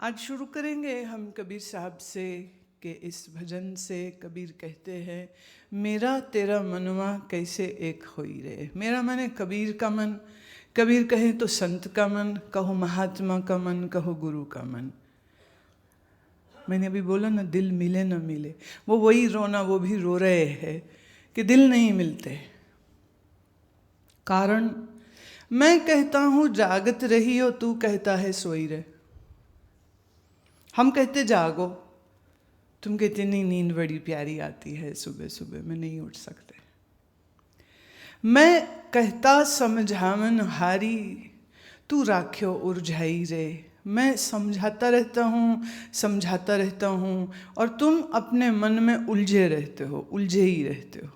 आज शुरू करेंगे हम कबीर साहब से कि इस भजन से कबीर कहते हैं, मेरा तेरा मनवा कैसे एक होई रे। मेरा मन है कबीर का मन, कबीर कहे तो संत का मन, कहो महात्मा का मन, कहो गुरु का मन। मैंने अभी बोला ना, दिल मिले ना मिले, वो वही रोना, वो भी रो रहे हैं कि दिल नहीं मिलते। कारण मैं कहता हूँ जागत रही हो, तू कहता है सोई रहे। हम कहते जागो, तुम कहते नहीं नींद बड़ी प्यारी आती है, सुबह सुबह में नहीं उठ सकते। मैं कहता समझावन हारी, तू राख्यो उर्झाई रे। मैं समझाता रहता हूँ और तुम अपने मन में उलझे रहते हो, उलझे ही रहते हो।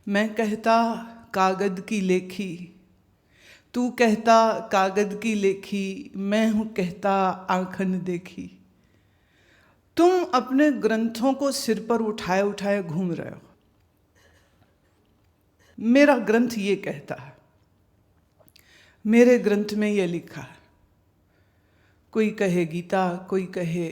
मैं कहता कागद की लेखी, तू कहता कागद की लेखी, मैं हूँ कहता आंखन देखी। तुम अपने ग्रंथों को सिर पर उठाए उठाए घूम रहे हो। मेरा ग्रंथ ये कहता है, मेरे ग्रंथ में ये लिखा है। कोई कहे गीता, कोई कहे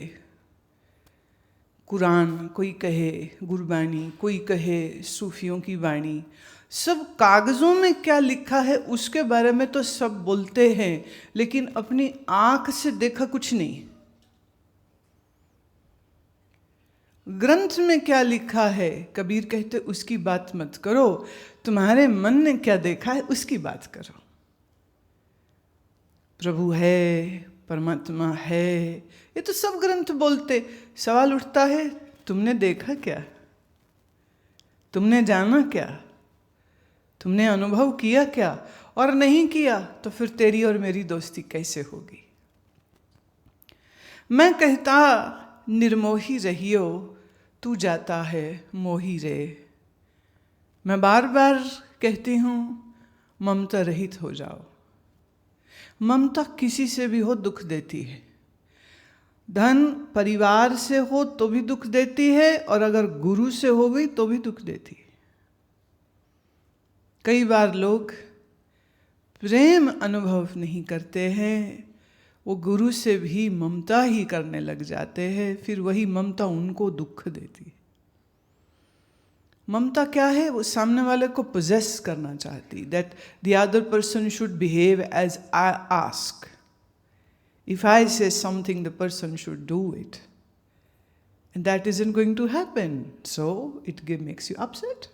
कुरान, कोई कहे गुरबानी, कोई कहे सूफियों की वाणी। सब कागज़ों में क्या लिखा है उसके बारे में तो सब बोलते हैं, लेकिन अपनी आंख से देखा कुछ नहीं। ग्रंथ में क्या लिखा है, कबीर कहते उसकी बात मत करो, तुम्हारे मन ने क्या देखा है उसकी बात करो। प्रभु है, परमात्मा है, ये तो सब ग्रंथ बोलते। सवाल उठता है, तुमने देखा क्या? तुमने जाना क्या? तुमने अनुभव किया क्या? और नहीं किया तो फिर तेरी और मेरी दोस्ती कैसे होगी? मैं कहता निर्मोही रहियो, तू जाता है मोही रे। मैं बार बार कहती हूँ, ममता रहित हो जाओ। ममता किसी से भी हो दुख देती है। धन परिवार से हो तो भी दुख देती है, और अगर गुरु से हो गई तो भी दुख देती है। कई बार लोग प्रेम अनुभव नहीं करते हैं, वो गुरु से भी ममता ही करने लग जाते हैं, फिर वही ममता उनको दुख देती है। ममता क्या है? वो सामने वाले को पोजेस करना चाहती, that the other person should behave as I ask. If I say something the person should do it, and that isn't going to happen, so it makes you upset.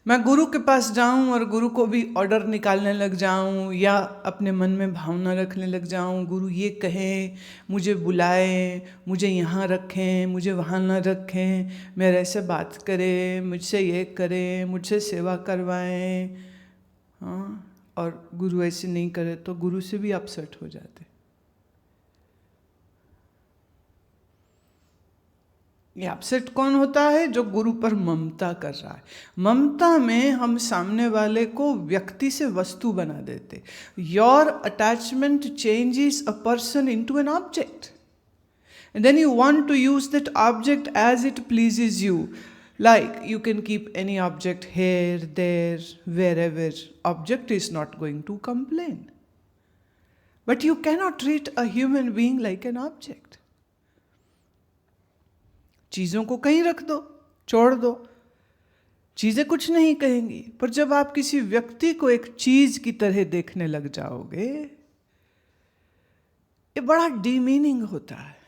मैं गुरु के पास जाऊं और गुरु को भी ऑर्डर निकालने लग जाऊं, या अपने मन में भावना रखने लग जाऊं, गुरु ये कहें, मुझे बुलाएं, मुझे यहाँ रखें, मुझे वहाँ न रखें, मेरे से बात करें, मुझसे ये करें, मुझसे सेवा करवाएं। हाँ, और गुरु ऐसे नहीं करे तो गुरु से भी अपसेट हो जाते। ये अपसेट कौन होता है? जो गुरु पर ममता कर रहा है। ममता में हम सामने वाले को व्यक्ति से वस्तु बना देते। Your attachment changes a person into an object, and then you want to use that object as it pleases you. Like you can keep any object here, there, wherever. Object is not going to complain. But you cannot treat a human being like an object. चीज़ों को कहीं रख दो, छोड़ दो, चीज़ें कुछ नहीं कहेंगी। पर जब आप किसी व्यक्ति को एक चीज़ की तरह देखने लग जाओगे, ये बड़ा डीमीनिंग होता है।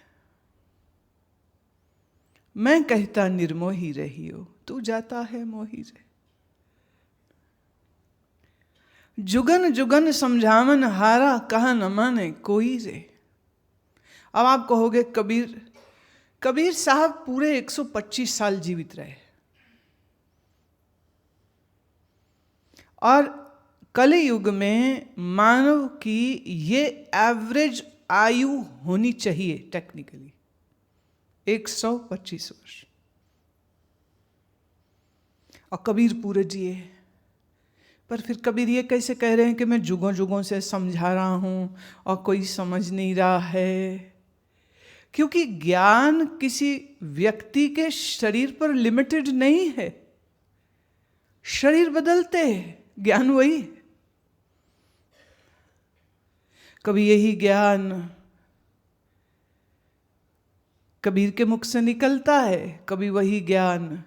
मैं कहता निर्मोही रहियो, तू जाता है मोही रे। जुगन जुगन समझावन हारा, कहा न माने कोई रे। अब आप कहोगे कबीर साहब पूरे 125 साल जीवित रहे, और कलयुग में मानव की ये एवरेज आयु होनी चाहिए टेक्निकली 125 वर्ष, और कबीर पूरे जिए। पर फिर कबीर ये कैसे कह रहे हैं कि मैं जुगों जुगों से समझा रहा हूँ और कोई समझ नहीं रहा है? क्योंकि ज्ञान किसी व्यक्ति के शरीर पर लिमिटेड नहीं है। शरीर बदलते हैं, ज्ञान वही है। कभी यही ज्ञान कबीर के मुख से निकलता है, कभी वही ज्ञान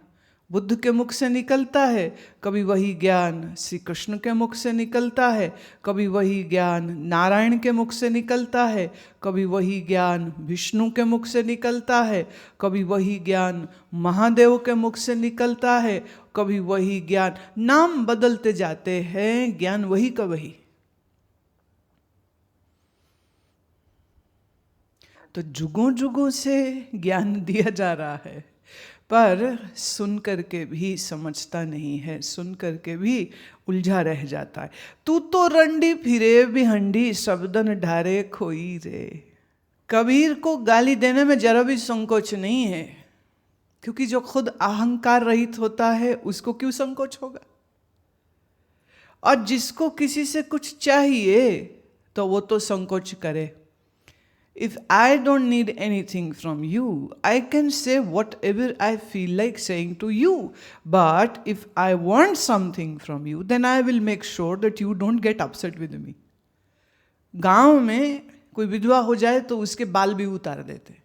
बुद्ध के मुख से निकलता है, कभी वही ज्ञान श्री कृष्ण के मुख से निकलता है, कभी वही ज्ञान नारायण के मुख से निकलता है, कभी वही ज्ञान विष्णु के मुख से निकलता है, कभी वही ज्ञान महादेव के मुख से निकलता है, कभी वही ज्ञान, नाम बदलते जाते हैं, ज्ञान वही का वही। तो जुगों जुगों से ज्ञान दिया जा रहा है, पर सुन करके भी समझता नहीं है, सुन करके भी उलझा रह जाता है। तू तो रंडी फिरे भिहंडी शब्दन ढारे खोई रे। कबीर को गाली देने में जरा भी संकोच नहीं है, क्योंकि जो खुद अहंकार रहित होता है उसको क्यों संकोच होगा। और जिसको किसी से कुछ चाहिए तो वो तो संकोच करे। If I don't need anything from you, I can say whatever I feel like saying to you. But if I want something from you, then I will make sure that you don't get upset with me. गांव में कोई विधवा हो जाए तो उसके बाल भी उतार देते,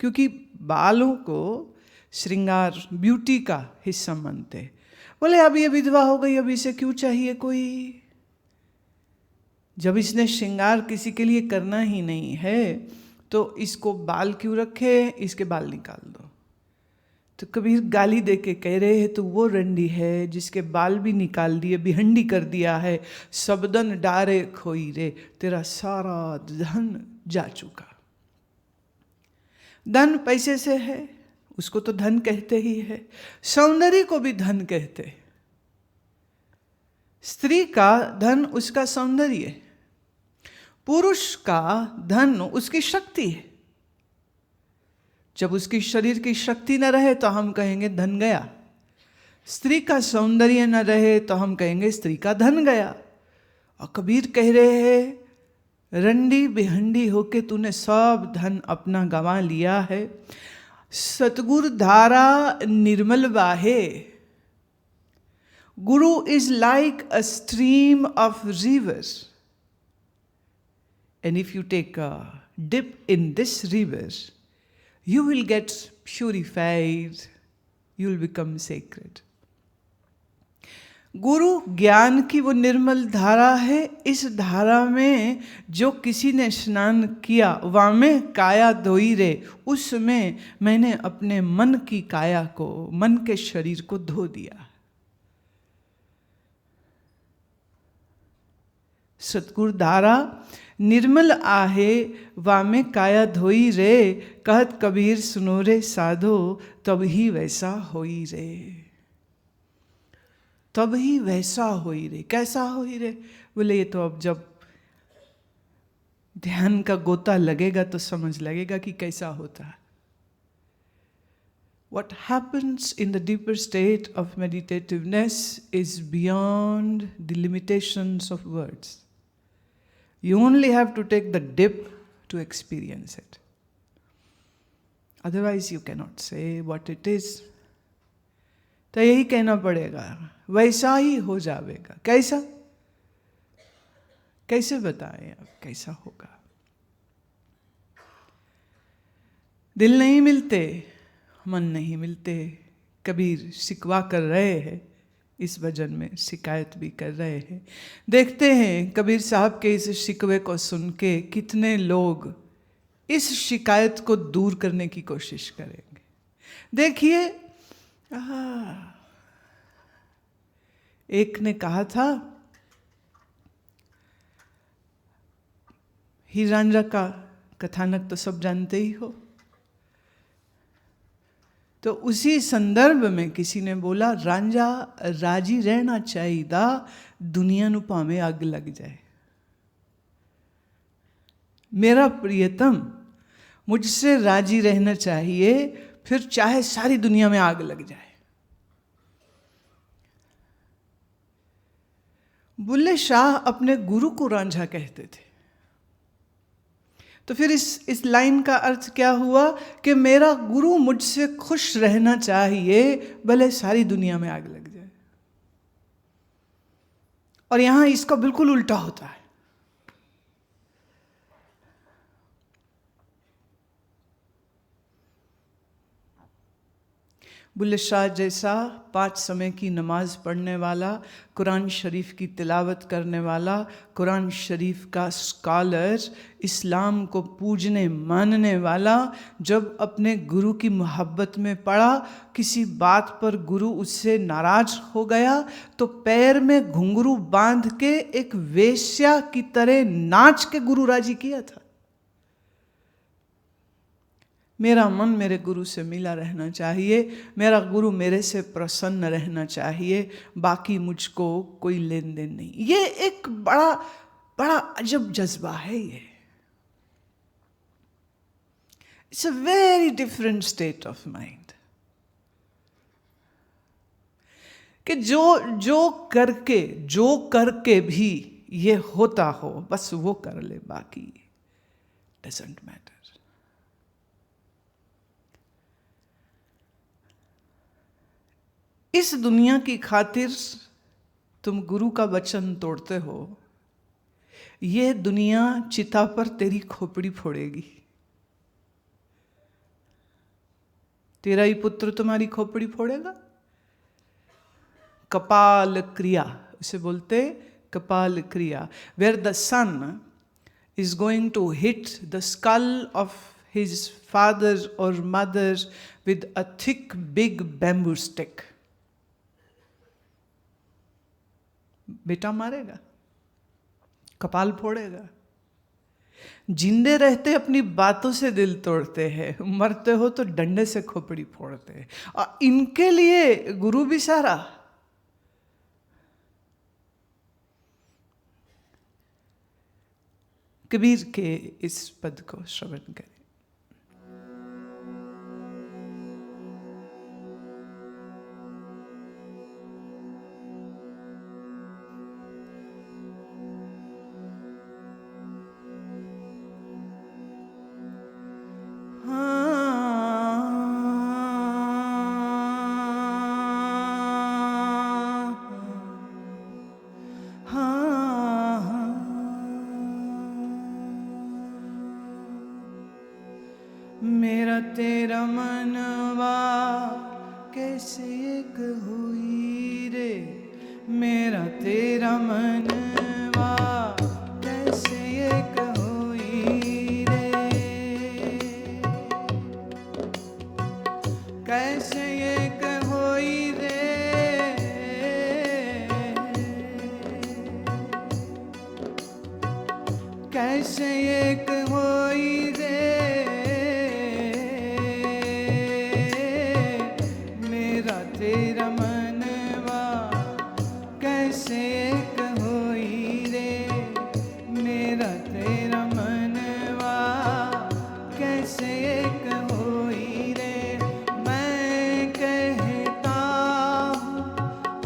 क्योंकि बालों को श्रृंगार ब्यूटी का हिस्सा मानते। बोले अब ये विधवा हो गई, अब इसे क्यों चाहिए कोई, जब इसने श्रृंगार किसी के लिए करना ही नहीं है तो इसको बाल क्यों रखे, इसके बाल निकाल दो। तो कबीर गाली दे के कह रहे हैं तो वो रंडी है जिसके बाल भी निकाल दिए, भिहंडी कर दिया है। सबदन डारे खोई रे, तेरा सारा धन जा चुका। धन पैसे से है, उसको तो धन कहते ही है। सौंदर्य को भी धन कहते। स्त्री का धन उसका सौंदर्य है, पुरुष का धन उसकी शक्ति है। जब उसकी शरीर की शक्ति न रहे तो हम कहेंगे धन गया, स्त्री का सौंदर्य न रहे तो हम कहेंगे स्त्री का धन गया। और कबीर कह रहे हैं रंडी बिहंडी होके तूने सब धन अपना गंवा लिया है। सतगुरु धारा निर्मल बाहे, Guru is like a stream of rivers, and if you take a dip in this river, you will get purified, you will become sacred. गुरु ज्ञान की वो निर्मल धारा है। इस धारा में जो किसी ने स्नान किया वामे काया धोई रे, उसमें मैंने अपने मन की काया को, मन के शरीर को धो दिया। सतगुरु धारा निर्मल आहे वामे काया धोई रे, कहत कबीर सुनो रे साधो तब ही वैसा होई रे, तब ही वैसा होई रे। कैसा होई रे? बोले ये तो अब जब ध्यान का गोता लगेगा तो समझ लगेगा कि कैसा होता है। What happens in the deeper state of meditativeness is beyond the limitations of words. You only have to take the dip to experience it. Otherwise you cannot say what it is. तो यही कहना पड़ेगा, वैसा ही हो जाएगा। कैसा? कैसे बताएं अब कैसा होगा? दिल नहीं मिलते, मन नहीं मिलते। कबीर शिकवा कर रहे हैं, इस भजन में शिकायत भी कर रहे हैं। देखते हैं कबीर साहब के इस शिकवे को सुन के कितने लोग इस शिकायत को दूर करने की कोशिश करेंगे। देखिए, एक ने कहा था, हीर रांझा का कथानक तो सब जानते ही हो। तो उसी संदर्भ में किसी ने बोला, रांझा राजी रहना चाहिए, दुनिया नु भावें अग लग जाए। मेरा प्रियतम मुझसे राजी रहना चाहिए, फिर चाहे सारी दुनिया में आग लग जाए। बुल्ले शाह अपने गुरु को रांझा कहते थे। तो फिर इस लाइन का अर्थ क्या हुआ कि मेरा गुरु मुझसे खुश रहना चाहिए, भले सारी दुनिया में आग लग जाए। और यहाँ इसका बिल्कुल उल्टा होता है। बुल्ले शाह जैसा 5 समय की नमाज पढ़ने वाला, कुरान शरीफ की तिलावत करने वाला, कुरान शरीफ का स्कॉलर, इस्लाम को पूजने मानने वाला, जब अपने गुरु की मोहब्बत में पड़ा, किसी बात पर गुरु उससे नाराज हो गया तो पैर में घुंघरू बांध के एक वेश्या की तरह नाच के गुरु राजी किया था। मेरा मन मेरे गुरु से मिला रहना चाहिए, मेरा गुरु मेरे से प्रसन्न रहना चाहिए, बाकी मुझको कोई लेन देन नहीं। ये एक बड़ा बड़ा अजब जज्बा है। ये it's a very different state of mind कि जो करके भी ये होता हो, बस वो कर ले, बाकी डजंट मैटर। इस दुनिया की खातिर तुम गुरु का वचन तोड़ते हो, ये दुनिया चिता पर तेरी खोपड़ी फोड़ेगी। तेरा ही पुत्र तुम्हारी खोपड़ी फोड़ेगा। कपाल क्रिया उसे बोलते, Kapal Kriya, where the son is going to hit the skull of his father or mother with a thick big bamboo stick. बेटा मारेगा, कपाल फोड़ेगा। जिंदे रहते अपनी बातों से दिल तोड़ते हैं, मरते हो तो डंडे से खोपड़ी फोड़ते हैं। और इनके लिए गुरु भी सारा। कबीर के इस पद को श्रवण करें। मेरा तेरा मनवा कैसे एक हुई रे, मेरा तेरा मनवा कैसे एक हुई रे, कैसे एक हुई रे, कैसे एक हुई रे, तेरा मनवा कैसे एक होई रे, मेरा तेरा मनवा कैसे एक होई रे। मैं कहता हूँ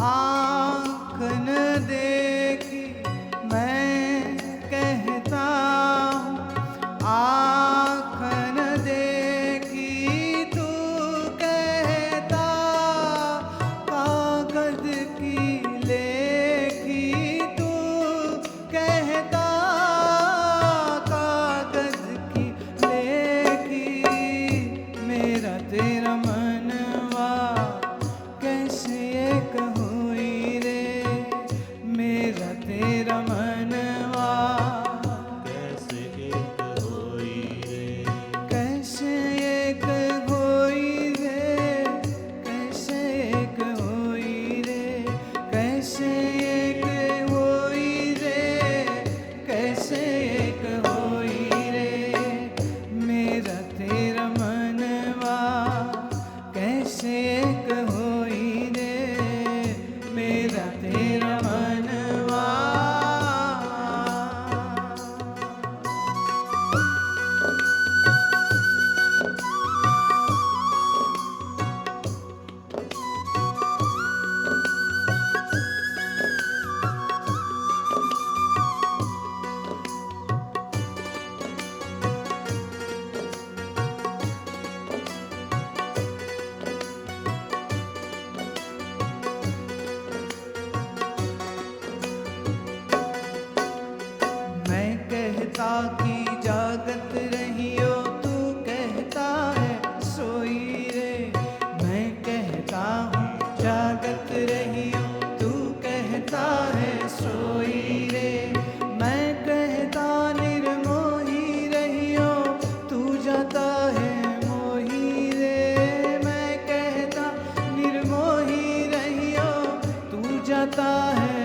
आँख न देखी, मैं कहता हूँ आँख न देखी, तू कहता कागज की लेखी, तू कहता कागज की लेखी, मेरा तेरा मनवा कैसे एक हुई रे, मेरा तेरा मनवा कैसे एक होई रे, कैसे एक होई रे, कैसे एक होई रे, कैसे एक होई रे, कैसे एक होई रे, मेरा तेरा मनवा कैसे एक होई रे, मेरा तेरा मनवा। जाता है।